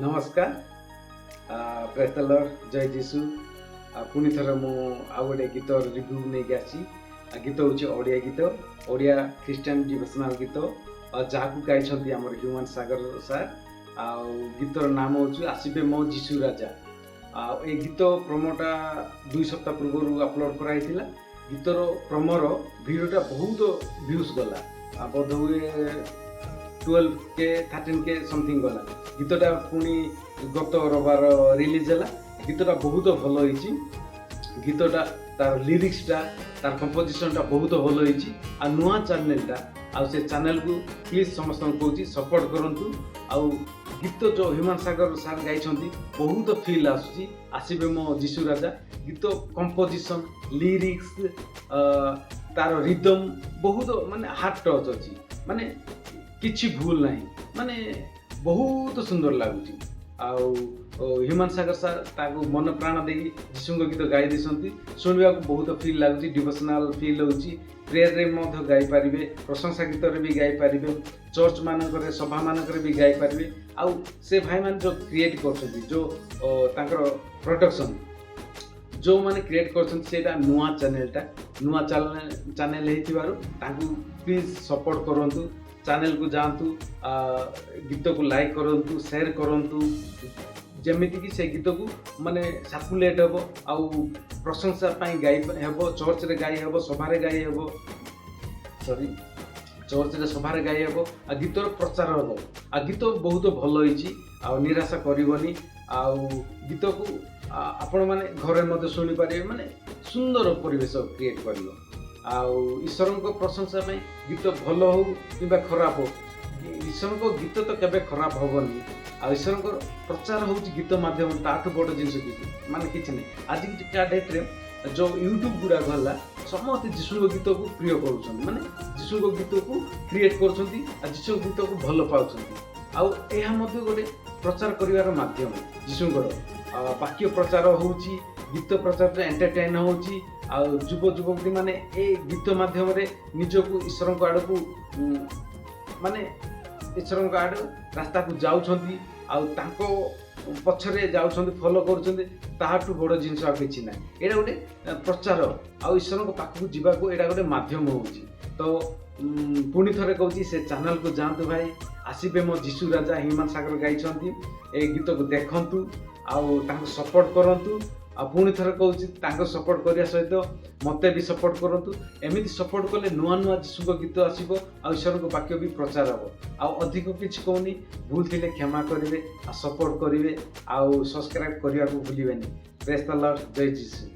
नमस्कार praise the Lord जय जीशु पुणी थर मु आउ गोटे गीत रिव्यू नहीं आसी गीत हूँ ओडिया गीत ओडिया ख्रीस्टियन डिवोशनल गीत जहाँ गाई आम ह्यूमन सागर सार गीतर नाम हूँ आसबे मो जीशु राजा ए गीत प्रोमोटा 2 सप्ताह पूर्व अपलोड कराई गीतर प्रोमोर भिडियोटा बहुत व्यूज गला बोध हुए 12K 13K समथिंग गला गीतटा पुणी गत रविवार रिलीज है गीतटा बहुत भल होती गीतटा तार लिरिक्सटा तार कंपोजिशनटा बहुत भल होती आ नुआ चैनलटा आ से चैनल को प्लीज समस्त कहूँ सपोर्ट करूँ आउ गीत जो ह्यूमन सागर सार गाई बहुत फील आसूसी आसबे मो जीशु राजा गीत कंपोजिशन लिरिक्स तार रिदम बहुत माने हार्ट टच अच्छी माने किछि भूल नहीं माने बहुत सुंदर लगुच ह्यूमन सागर सार ताकू मन प्राण दे जीशु गीत गाई देती शुणा बहुत फील लगुच डिवोशनल फील होची प्रेयर रे मध्य गाई पारिबे प्रशंसा गीत रे भी गाई पारिबे चर्च मानक सभा मानक भी गाई पारिबे आउ से भाई मान जो क्रिएट कर जो तांकर प्रोडक्शन जो मैंने क्रिएट कर नुआ चैनल ताकू प्लीज सपोर्ट करूँ चैनल को जातु गीत को लाइक करूँ शेयर करूँ जमीती कि से गीत को माने सर्कुलेट हे आउ प्रशंसा गाई हे चर्च रे गाई हे सभारे गाई हे सॉरी चर्च रे सभारे गाई हे आ गीतर प्रचार हे आ गीत बहुत भल होईची आ निराशा करबनी आ गीत को आपण माने घरे मध्य शुणी पारे माने सुंदर परिवेश क्रिएट करियो ईश्वर को प्रशंसा गीत भल हो कि खराब हो ईश्वर को गीत तो केबे खराब हेनी ईश्वर को प्रचार हो गीत माध्यम ताठू बड़ जिनस कि माने किसी नहीं आज का डेट रे जो यूट्यूब गुड़ा गला समस्त जीशु गीत को प्रिय कर माने जीशु गीत को क्रिएट कर जीशु गीत को भल पाँच गोटे प्रचार कर माध्यम जीशुଙ୍କର वाक्य प्रचार होची गीत प्रचार एंटरटेन होची युव युवती माने ए गीत माध्यम रे निजको ईश्वर को आड़ को माने ईश्वर को आड़ रास्ता को जाउछंती पछरे जाउछंती फॉलो करूछंती ताहाटू बड़ जिनस आ किछि ना एडा गोटे प्रचार ईश्वर को पाखु जीवा को एडा गोटे माध्यम होची तो पुणी थरे कहूँ से चैनल को जातु भाई आसबे मो जीशु राजा ह्यूमन सागर गाई ए गीत को देखु आउ सपोर्ट करूँ आ पुणी थर कहूँ सपोर्ट करने सहित मते भी सपोर्ट करूँ एमती सपोर्ट कले नुआ नुआ जीशु गीत आसो ईश्वर को वाक्य भी प्रचार हम अधिक किसी कहूनी भूल थे क्षमा करेंगे आ सपोर्ट करेंगे आउ सब्सक्राइब करने को भूलें प्रेज द लॉर्ड जय जीशु।